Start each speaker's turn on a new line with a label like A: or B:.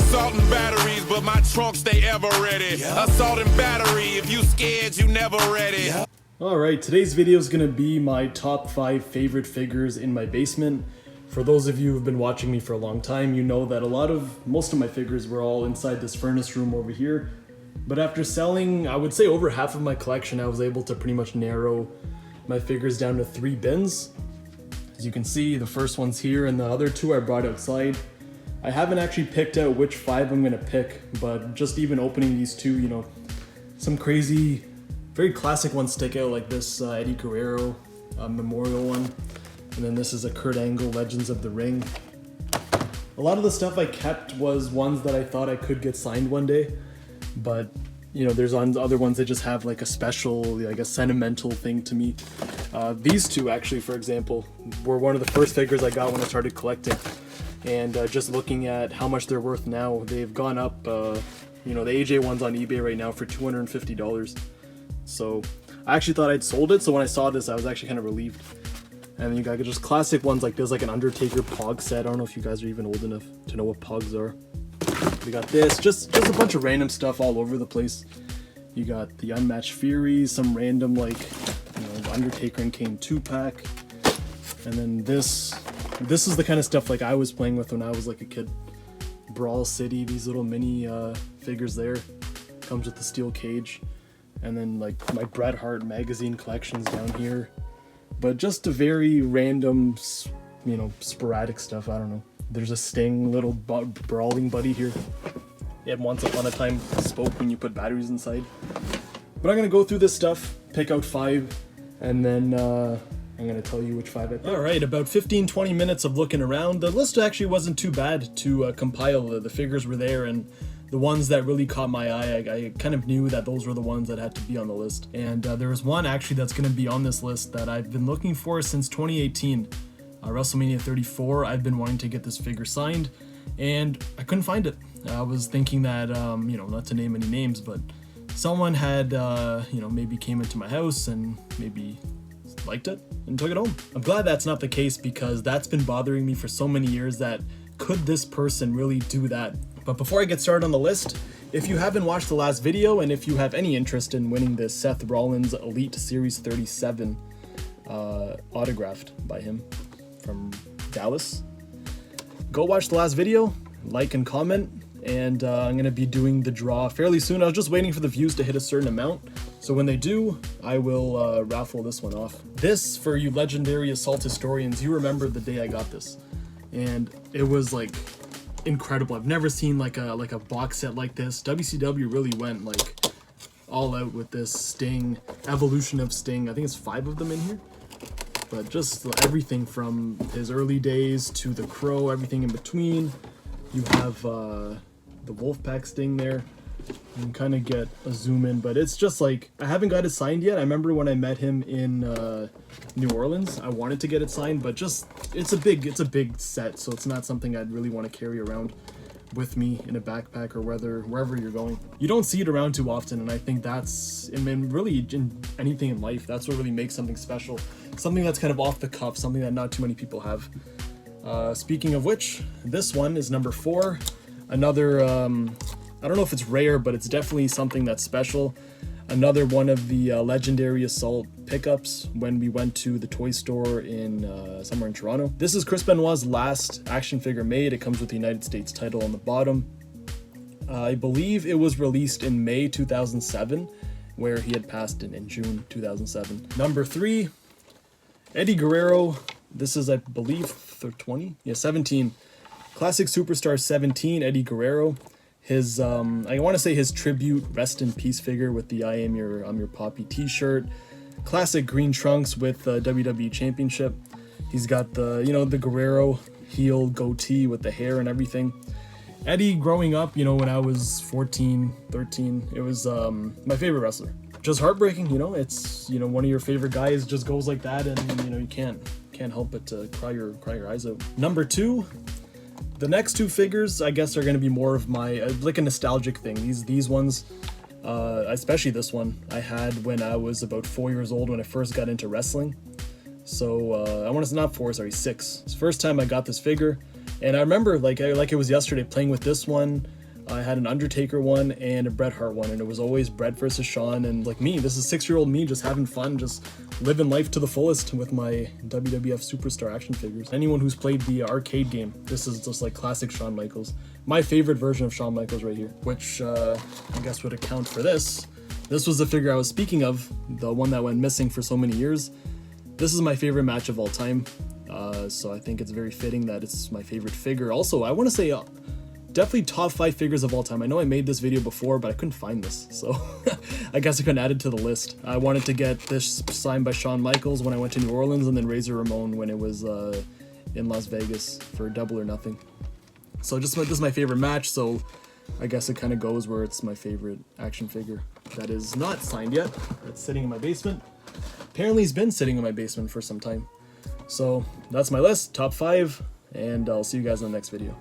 A: Assault and batteries, but my trunk stay ever ready. Assault and battery, if you scared, you never ready.
B: Alright, today's video is going to be my top 5 favorite figures in my basement. For those of you who've been watching me for a long time, you know that most of my figures were all inside this furnace room over here. But after selling, I would say over half of my collection, I was able to pretty much narrow my figures down to 3 bins. As you can see, the first one's here and the other 2 I brought outside. I haven't actually picked out which 5 I'm going to pick, but just even opening these 2, you know, some crazy, very classic ones stick out, like this Eddie Guerrero memorial one. And then this is a Kurt Angle Legends of the Ring. A lot of the stuff I kept was ones that I thought I could get signed one day. But, you know, there's other ones that just have like a special, like a sentimental thing to me. These 2 actually, for example, were one of the first figures I got when I started collecting. And just looking at how much they're worth now, they've gone up, you know, the AJ one's on eBay right now for $250. So I actually thought I'd sold it, so when I saw this, I was actually kind of relieved. And then you got just classic ones like this, like an Undertaker Pog set. I don't know if you guys are even old enough to know what Pogs are. We got this, just a bunch of random stuff all over the place. You got the Unmatched Fury, some random like, you know, Undertaker and Kane 2-pack. And then this is the kind of stuff like I was playing with when I was like a kid. Brawl City, these little mini figures there. Comes with the steel cage. And then like my Bret Hart magazine collections down here. But just a very random, you know, sporadic stuff, I don't know. There's a Sting little brawling buddy here. It once upon a time spoke when you put batteries inside. But I'm going to go through this stuff, pick out 5, and then I'm going to tell you which 5 I picked. Alright, about 15-20 minutes of looking around. The list actually wasn't too bad to compile. The figures were there, and the ones that really caught my eye, I kind of knew that those were the ones that had to be on the list. And there was one actually that's going to be on this list that I've been looking for since 2018. WrestleMania 34, I've been wanting to get this figure signed, and I couldn't find it. I was thinking that, you know, not to name any names, but someone had, you know, maybe came into my house and maybe liked it and took it home. I'm glad that's not the case, because that's been bothering me for so many years, that could this person really do that? But before I get started on the list, if you haven't watched the last video, and if you have any interest in winning this Seth Rollins Elite Series 37 autographed by him from Dallas, go watch the last video, like and comment, and I'm going to be doing the draw fairly soon. I was just waiting for the views to hit a certain amount, so when they do, I will raffle this one off. This, for you legendary Assault historians, you remember the day I got this, and it was like incredible. I've never seen like a box set like this. WCW really went like all out with this Sting, evolution of Sting. I think it's 5 of them in here. But just everything from his early days to the Crow, everything in between. You have the Wolfpack Sting there. You can kind of get a zoom in, but it's just like, I haven't got it signed yet. I remember when I met him in New Orleans, I wanted to get it signed, but just, it's a big set, so it's not something I'd really want to carry around with me in a backpack or wherever you're going. You don't see it around too often, and I think that's, I mean, really in anything in life, that's what really makes something special. Something that's kind of off the cuff, something that not too many people have. Speaking of which, this one is number 4. Another, I don't know if it's rare, but it's definitely something that's special. Another one of the legendary Assault pickups when we went to the toy store in somewhere in Toronto. This is Chris Benoit's last action figure made. It comes with the United States title on the bottom. I believe it was released in May 2007, where he had passed in June 2007. Number 3, Eddie Guerrero. This is, I believe, 17. Classic Superstar 17, Eddie Guerrero. His, I want to say his tribute Rest in Peace figure with the I'm Your Poppy t-shirt. Classic green trunks with the WWE Championship. He's got the, you know, the Guerrero heel goatee with the hair and everything. Eddie, growing up, you know, when I was 14, 13, it was my favorite wrestler. Just heartbreaking, you know, it's, you know, one of your favorite guys just goes like that, and, you know, you can't help but to cry your eyes out. Number 2, the next 2 figures, I guess, are going to be more of my, like a nostalgic thing. These ones, especially this one, I had when I was about 4 years old when I first got into wrestling. So, I want to say not 4, sorry, 6. It's the first time I got this figure. And I remember, like it was yesterday, playing with this one, I had an Undertaker one and a Bret Hart one, and it was always Bret versus Shawn. And like me, this is 6-year-old me just having fun, just living life to the fullest with my WWF Superstar action figures. Anyone who's played the arcade game, this is just like classic Shawn Michaels. My favorite version of Shawn Michaels right here, which I guess would account for this. This was the figure I was speaking of, the one that went missing for so many years. This is my favorite match of all time, so I think it's very fitting that it's my favorite figure. Also, I want to say definitely top 5 figures of all time. I know I made this video before, but I couldn't find this, so I guess I couldn't add it to the list. I wanted to get this signed by Shawn Michaels when I went to New Orleans, and then Razor Ramon when it was in Las Vegas for Double or Nothing. So this is my favorite match, so I guess it kind of goes where it's my favorite action figure. That is not signed yet. It's sitting in my basement. Apparently it's been sitting in my basement for some time. So that's my list, top 5, and I'll see you guys in the next video.